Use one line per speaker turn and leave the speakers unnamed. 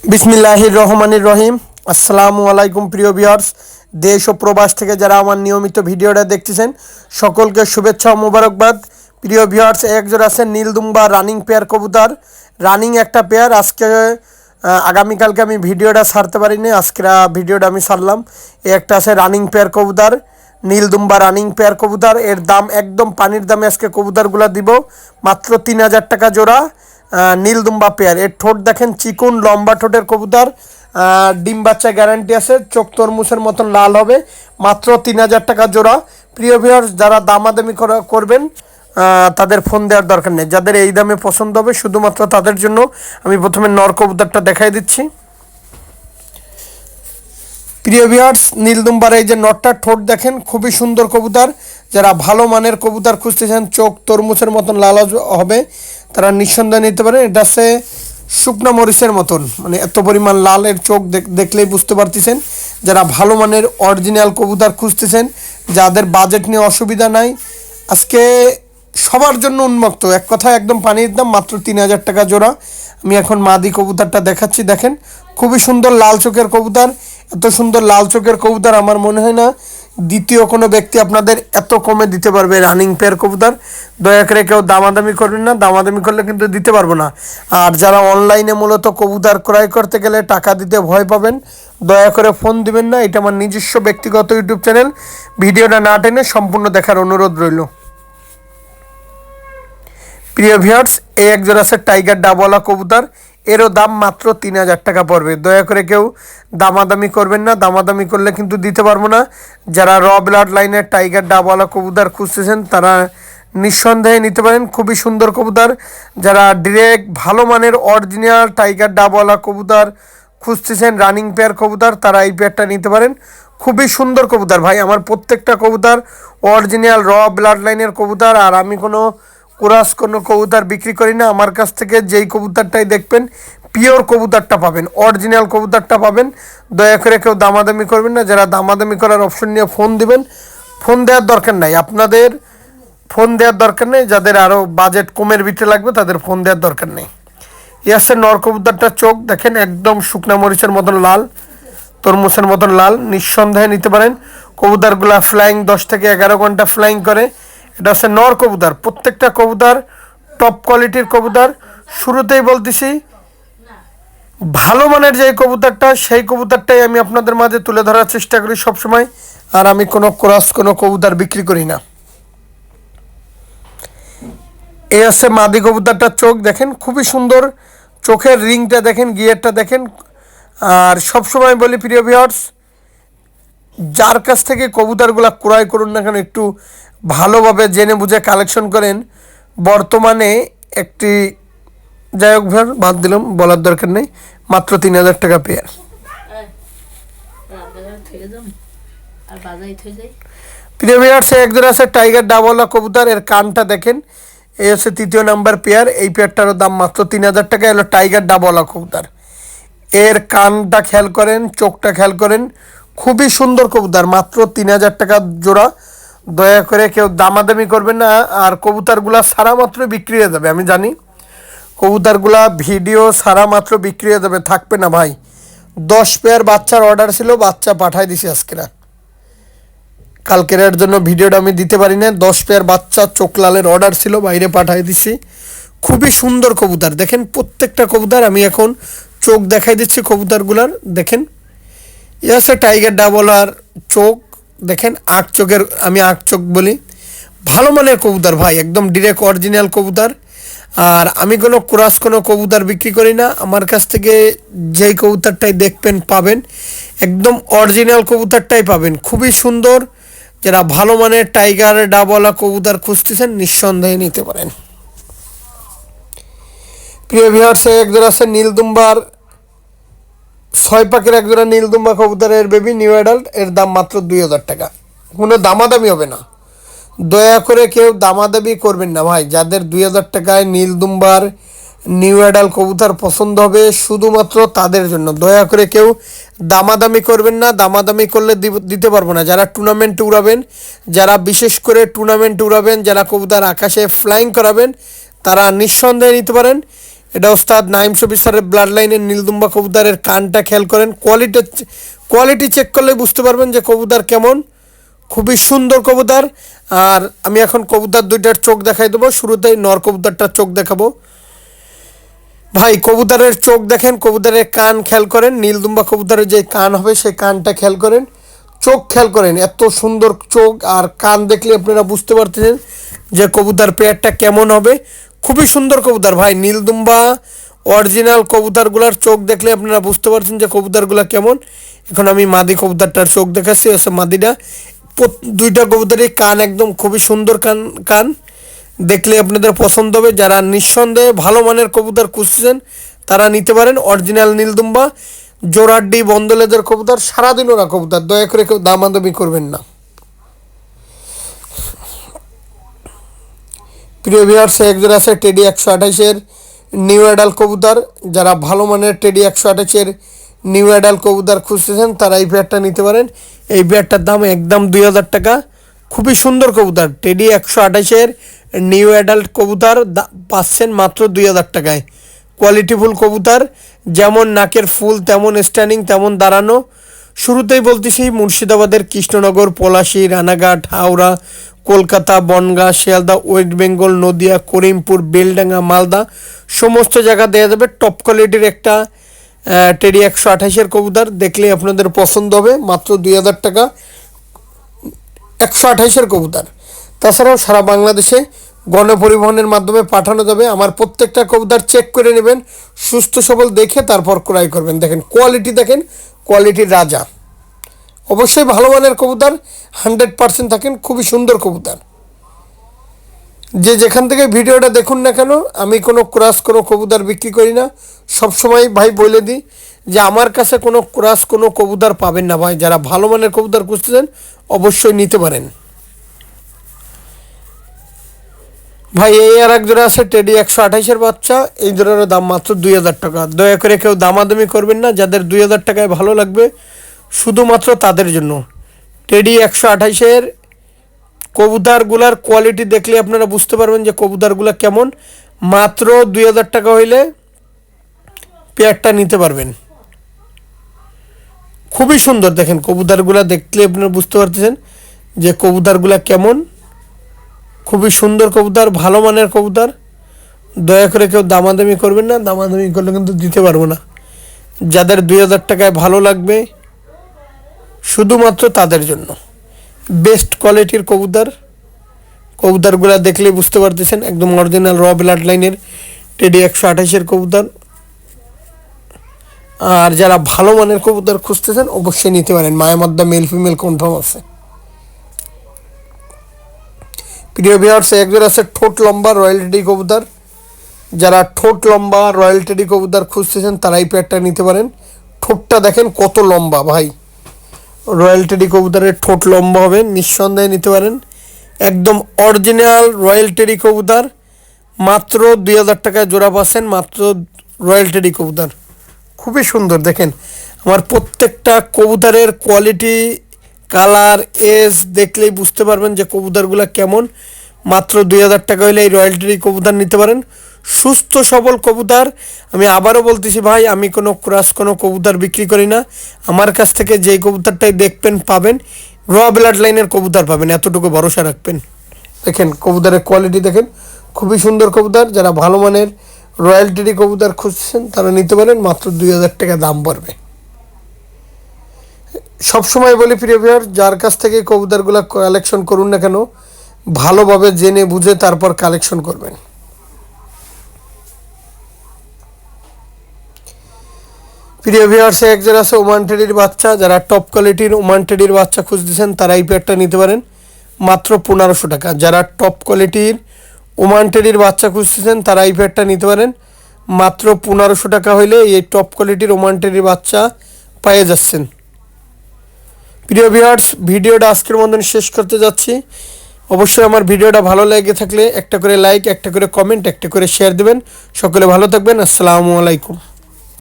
বিসমিল্লাহির রহমানির রহিম। আসসালামু আলাইকুম প্রিয় ভিউয়ার্স, দেশ ও প্রবাস থেকে যারা আমার নিয়মিত ভিডিওটা দেখতেছেন সকলকে শুভেচ্ছা ও মোবারকবাদ। প্রিয় ভিউয়ার্স, এক জোড়া আছে নীলদুম্বা রানিং পেয়ার কবুতর, রানিং একটা পেয়ার। আজকে আগামীকালকে আমি ভিডিওটা ছাড়তে পারিনি, আজকে ভিডিওটা আমি ছাড়লাম। একটা আছে রানিং পেয়ার কবুতর, নীলদুম্বা রানিং পেয়ার কবুতর। এর দাম একদম পানির দামে আজকে কবুতরগুলো দিব মাত্র 3,000 টাকা জোড়া। নীলদুম্বা পেয়ার, এর ঠোঁট দেখেন চিকুন লম্বা ঠোঁটের কবুতর, ডিম বাচ্চা গ্যারান্টি আছে, চোখ তরমুজের মতন লাল হবে। মাত্র 3,000 টাকা জোড়া। প্রিয় ভিউয়ার্স, যারা দামাদামি করবেন তাদের ফোন দেওয়ার দরকার নেই। যাদের এই দামে পছন্দ হবে শুধুমাত্র তাদের জন্য আমি প্রথমে নর কবুতরটা দেখাই দিচ্ছি। প্রিয় ভিউয়ার্স, নীলদুম্বার এই যে নটটার ঠোঁট দেখেন, খুবই সুন্দর কবুতর। যারা ভালো মানের কবুতর খুঁজতেছেন, চোখ তরমুজের মতন লাল হবে, তারা নিঃসন্দেহে নিতে পারেন। এটা আছে শুকনা মরিচের মতন, মানে এত পরিমাণ লালের চোখ দেখলেই বুঝতে পারতেছেন। যারা ভালো মানের অরিজিনাল কবুতর খুঁজতেছেন, যাদের বাজেট নিয়ে অসুবিধা নাই, আজকে সবার জন্য উন্মুক্ত। এক কথায় একদম পানির দাম, মাত্র 3,000 টাকা জোড়া। আমি এখন মাদি কবুতরটা দেখাচ্ছি। দেখেন খুবই সুন্দর লাল চোখের কবুতর। এত সুন্দর লাল চোখের কবুতর আমার মনে হয় না দ্বিতীয় কোনো ব্যক্তি আপনাদের এত কমে দিতে পারবে। রানিং পেয়ার কবুতর, দয়া করে কেউ দামাদামি করবেন না, দামাদামি করলে কিন্তু দিতে পারবো না। আর যারা অনলাইনে মূলত কবুতর ক্রয় করতে গেলে টাকা দিতে ভয় পাবেন, দয়া করে ফোন দিবেন না। এটা আমার নিজস্ব ব্যক্তিগত ইউটিউব চ্যানেল, ভিডিওটা না টেনে সম্পূর্ণ দেখার অনুরোধ রইল। প্রিয় ভিউয়ার্স, এই এক জোড়া আছে টাইগার ডাবওয়ালা কবুতর, এরও দাম মাত্র 3,000 টাকা পড়বে। দয়া করে কেউ দামাদামি করবেন না, দামাদামি করলে কিন্তু দিতে পারবো না। যারা র ব্লাড লাইনের টাইগার ডাবওয়ালা কবুতর খুঁজতেছেন তারা নিঃসন্দেহে নিতে পারেন। খুবই সুন্দর কবুতর। যারা ডিরেক্ট ভালো মানের অরিজিনাল টাইগার ডাবওয়ালা কবুতর খুঁজতেছেন, রানিং পেয়ার কবুতর, তারা এই পেয়ারটা নিতে পারেন। খুবই সুন্দর কবুতর ভাই, আমার প্রত্যেকটা কবুতর অরিজিনাল র ব্লাড লাইনের কবুতর। আর আমি কোনো কবুতর বিক্রি করি না। আমার কাছ থেকে যেই কবুতরটাই দেখবেন পিওর কবুতরটা পাবেন, অরিজিনাল কবুতরটা পাবেন। দয়া করে কেউ দামাদামি করবেন না। যারা দামাদামি করার অপশন নিয়ে ফোন দিবেন, ফোন দেওয়ার দরকার নাই, আপনাদের ফোন দেওয়ার দরকার নেই। যাদের আরও বাজেট কমের ভিতরে লাগবে তাদের ফোন দেওয়ার দরকার নেই। এই আসছে নর কবুতরটার চোখ দেখেন, একদম শুকনা মরিচের মতন লাল, তরমুজের মতন লাল। নিঃসন্দেহে নিতে পারেন। কবুতরগুলা ফ্লাইং 10 থেকে 11 ঘন্টা ফ্লাইং করে। এটা হচ্ছে নর কবুতর। প্রত্যেকটা কবুতর টপ কোয়ালিটির কবুতর। শুরুতেই বলতেছি, ভালো মানের যে কবুতরটা, সেই কবুতরটাই আমি আপনাদের মাঝে তুলে ধরার চেষ্টা করি সবসময়। আর আমি কোনো কবুতর বিক্রি করি না। এই হচ্ছে মাদি কবুতরটার চোখ দেখেন, খুবই সুন্দর। চোখের রিংটা দেখেন, গিয়ারটা দেখেন। আর সবসময় বলি প্রিয় ভিউয়ার্স, যার কাছ থেকে কবুতরগুলো ক্রয় করুন না কেন, একটু ভালোভাবে জেনে বুঝে কালেকশন করেন। বর্তমানে একটি, যাই হোক ভাই বাদ দিলাম, বলার দরকার নেই। মাত্র 3,000 টাকা পেয়ার। প্রিয় ভিউয়ার্স, এক জোড়া আছে টাইগার ডাবওয়ালা কবুতর, এর কানটা দেখেন। এই হচ্ছে 3য় নাম্বার পেয়ার। এই পেয়ারটারও দাম মাত্র 3,000 টাকা। এলো টাইগার ডাবওয়ালা কবুতর। এর কানটা খেয়াল করেন, চোখটা খেয়াল করেন, খুবই সুন্দর কবুতর। মাত্র 3,000 টাকা জোড়া। দয়া করে কেউ দামাদামি করবেন না। আর কবুতরগুলা সারা মাত্র বিক্রি হয়ে যাবে, আমি জানি। কবুতরগুলা ভিডিও সারা মাত্র বিক্রি হয়ে যাবে, থাকবে না ভাই। 10 পেয়ার বাচ্চার অর্ডার ছিল, বাচ্চা পাঠাই দিছি আজকে না, কালকের জন্য ভিডিওটা আমি দিতে পারি না। 10 পেয়ার বাচ্চা চোখ লালের অর্ডার ছিল, বাইরে পাঠাই দিছি। খুবই সুন্দর কবুতর দেখেন, প্রত্যেকটা কবুতর। আমি এখন চোখ দেখাই দিচ্ছি কবুতরগুলার, দেখেন। এ আছে টাইগার ডাবলার চোখ দেখেন, চোখের, আমি চোখ বলি। ভালো মানের কবুতর ভাই, একদম ডিরেক্ট অরিজিনাল কবুতর। আর আমি কোনো কবুতর বিক্রি করি না। আমার কাছ থেকে যেই কবুতরটাই দেখবেন পাবেন, একদম অরিজিনাল কবুতরটাই পাবেন। খুবই সুন্দর। যারা ভালো মানের টাইগার ডাবওয়ালা কবুতর খুঁজতেছেন নিঃসন্দেহে নিতে পারেন। প্রিয় ভিউয়ার্স, এক জোড়া আছে নীলদুম্বার 6 পাকের এক জোড়া নীলদুম্বা কবুতরের বেবি নিউ অ্যাডাল্ট, এর দাম মাত্র 2,000 টাকা। কোনো দামাদামি হবে না। দয়া করে কেউ দামাদামি করবেন না ভাই। যাদের 2,000 টাকায় নীলদুম্বার নিউ অ্যাডাল্ট কবুতর পছন্দ হবে, শুধুমাত্র তাদের জন্য। দয়া করে কেউ দামাদামি করবেন না, দামাদামি করলে দিতে পারবো না। যারা টুর্নামেন্টে উড়াবেন, যারা বিশেষ করে টুর্নামেন্টে উড়াবেন, যারা কবুতর আকাশে ফ্লাইং করাবেন, তারা নিঃসন্দেহে নিতে পারেন। এটা ওস্তাদ নাইম শফি স্যারের ব্লাড লাইনের নীলদুম্বা কবুতরের কানটা খেয়াল করেন, কোয়ালিটি চেক করলে বুঝতে পারবেন যে কবুতর কেমন। খুবই সুন্দর কবুতর। আর আমি এখন কবুতর দুইটার চোখ দেখাই দেবো। শুরুতেই নর কবুতরটার চোখ দেখাবো। ভাই কবুতরের চোখ দেখেন, কবুতরের কান খেয়াল করেন, নীলদুম্বা কবুতরের যে কান হবে সেই কানটা খেয়াল করেন, চোখ খেয়াল করেন, এত সুন্দর চোখ আর কান দেখলে আপনারা বুঝতে পারতেছেন যে কবুতর পেয়ারটা কেমন হবে। খুবই সুন্দর কবুতর ভাই, নীলদুম্বা অরিজিনাল কবুতরগুলোর চোখ দেখলে আপনারা বুঝতে পারছেন যে কবুতরগুলো কেমন। এখন আমি মাদি কবুতরটার চোখ দেখাচ্ছি, হচ্ছে মাদিটা। দুইটা কবুতরের কান একদম খুবই সুন্দর কান দেখলে আপনাদের পছন্দ হবে। যারা নিঃসন্দেহে ভালো মানের কবুতর খুঁজছেন তারা নিতে পারেন। অরিজিনাল নীলদুম্বা জোড়াড্ডি বন্দলেদের কবুতর, সারাদিন ওরা কবুতর, দয়া করে কেউ দামাদামি করবেন না। প্রিয় ভিউয়ার্স, একজোড়া আছে টেডি 128-এর নিউ অ্যাডাল কবুতর। যারা ভালো মানের টেডি 128-এর নিউ অ্যাডাল কবুতর খুঁজতেছেন তারা এই পেয়ারটা নিতে পারেন। এই পেয়ারটার দাম একদম 2000 টাকা। খুবই সুন্দর কবুতর, টেডি 128-এর নিউ অ্যাডাল্ট কবুতর পাচ্ছেন মাত্র 2000 টাকায়। কোয়ালিটিফুল কবুতর, যেমন নাকের ফুল তেমন স্ট্যান্ডিং তেমন দাঁড়ানো। শুরুতেই বলতেছি মুর্শিদাবাদের কৃষ্ণনগর, পলাশী, রানাঘাট, হাওড়া, কলকাতা, বনগাঁ, শিয়ালদা, ওয়েস্ট বেঙ্গল, নদিয়া, করিমপুর, বেলডাঙ্গা, মালদা সমস্ত জায়গা দেওয়া যাবে। টপ কোয়ালিটির একটা টেডি 128-এর কবুতর দেখলে আপনাদের পছন্দ হবে, মাত্র 2000 টাকা 128-এর কবুতর। তাছাড়াও সারা বাংলাদেশে গণপরিবহনের মাধ্যমে পাঠানো যাবে। আমার প্রত্যেকটা কবুতর চেক করে নেবেন, সুস্থ সবল দেখে তারপর ক্রয় করবেন। দেখেন কোয়ালিটি, দেখেন কোয়ালিটির রাজা। অবশ্যই ভালো মানের কবুতর 100% থাকেন, খুবই সুন্দর কবুতর। যে যেখান থেকে ভিডিওটা দেখুন না কেন, আমি কোনো ক্রাস কোনো কবুতর বিক্রি করি না। সবসময় ভাই বলে দিই যে আমার কাছে কোনো ক্রাস কোনো কবুতর পাবেন না ভাই। যারা ভালো মানের কবুতর খুঁজতেছেন অবশ্যই নিতে পারেন। ভাই এই আর এক জোড়া আছে টেডি 128-এর বাচ্চা, এই জোড়ার দাম মাত্র 2000 টাকা। দয়া করে কেউ দামাদামি করবেন না, যাদের 2000 টাকায় ভালো লাগবে শুধুমাত্র তাদের জন্য। টেডি 128-এর কবুতরগুলার কোয়ালিটি দেখলে আপনারা বুঝতে পারবেন যে কবুতরগুলো কেমন। মাত্র 2000 টাকা হইলে পেয়ারটা নিতে পারবেন। খুবই সুন্দর, দেখেন কবুতরগুলো দেখলে আপনারা বুঝতে পারতেছেন যে কবুতরগুলো কেমন। খুবই সুন্দর কবুতর, ভালো মানের কবুতর। দয়া করে কেউ দামাদামি করবেন না, দামাদামি করলে কিন্তু দিতে পারবো না। যাদের 2000 টাকায় ভালো লাগবে শুধুমাত্র তাদের জন্য। বেস্ট কোয়ালিটির কবুতরগুলো দেখলেই বুঝতে পারতেছেন একদম অরিজিনাল র ব্লাড লাইনের টেডি 128-এর কবুতর। আর যারা ভালো মানের কবুতর খুঁজতেছেন অবশ্যই নিতে পারেন। মায়ামদ্দা মেল ফিমেল কনফার্ম আছে। প্রিয় ভিউয়ার্স, একজন আছে ঠোঁট লম্বা রয়্যাল টেডি কবুতর। যারা ঠোঁট লম্বা রয়্যাল টেডি কবুতর খুঁজতেছেন তারা এই পেয়ারটা নিতে পারেন। ঠোঁটটা দেখেন কত লম্বা ভাই, রয়্যাল টেডি কবুতরের ঠোঁট লম্বা হবে, নিঃসন্দেহে নিতে পারেন। একদম অরিজিনাল রয়্যাল টেডি কবুতর, মাত্র 2000 টাকায় জোড়া পাচ্ছেন। মাত্র রয়্যাল টেডি কবুতর, খুবই সুন্দর। দেখেন আমার প্রত্যেকটা কবুতরের কোয়ালিটি, কালার, এজ দেখলেই বুঝতে পারবেন যে কবুতরগুলো কেমন। মাত্র 2000 টাকা হলে এই রয়্যাল টেডি কবুতর নিতে পারেন। সুস্থ সবল কবুতর। আমি আবারও বলতেছি ভাই, আমি কোনো ক্রাস কোনো কবুতর বিক্রি করি না। আমার কাছ থেকে যেই কবুতরটাই দেখবেন পাবেন, র ব্লাড লাইনের কবুতর পাবেন, এতটুকু ভরসা রাখবেন। দেখেন কবুতরের কোয়ালিটি দেখেন, খুবই সুন্দর কবুতর। যারা ভালো মানের রয়্যাল টেডি কবুতর খুঁজছেন তারা নিতে পারেন, মাত্র 2000 টাকা দাম পড়বে। সবসময় বলি প্রিয় ভিউয়ার, যার কাছ থেকে কবুতরগুলো কালেকশন করুন না কেন, ভালোভাবে জেনে বুঝে তারপর কালেকশন করবেন। প্রিয় ভিউয়ার্স, একজন আছে ওমান টেডির বাচ্চা। যারা টপ কোয়ালিটির ওমান টেডির বাচ্চা খুঁজতেছেন তারা এই পেয়ারটা নিতে পারেন, মাত্র 1500 টাকা। যারা টপ কোয়ালিটির ওমান টেডির বাচ্চা খুঁজতেছেন তারা এই পেয়ারটা নিতে পারেন, মাত্র 1500 টাকা হইলে এই টপ কোয়ালিটির ওমান টেডির বাচ্চা পেয়ে যাচ্ছেন। প্রিয় ভিউয়ার্স, ভিডিওটা আজকের মতন শেষ করতে যাচ্ছি। অবশ্যই আমার ভিডিওটা ভালো লেগে থাকলে একটা করে লাইক, একটা করে কমেন্ট, একটা করে শেয়ার দেবেন। সকলে ভালো থাকবেন। আসসালামু আলাইকুম।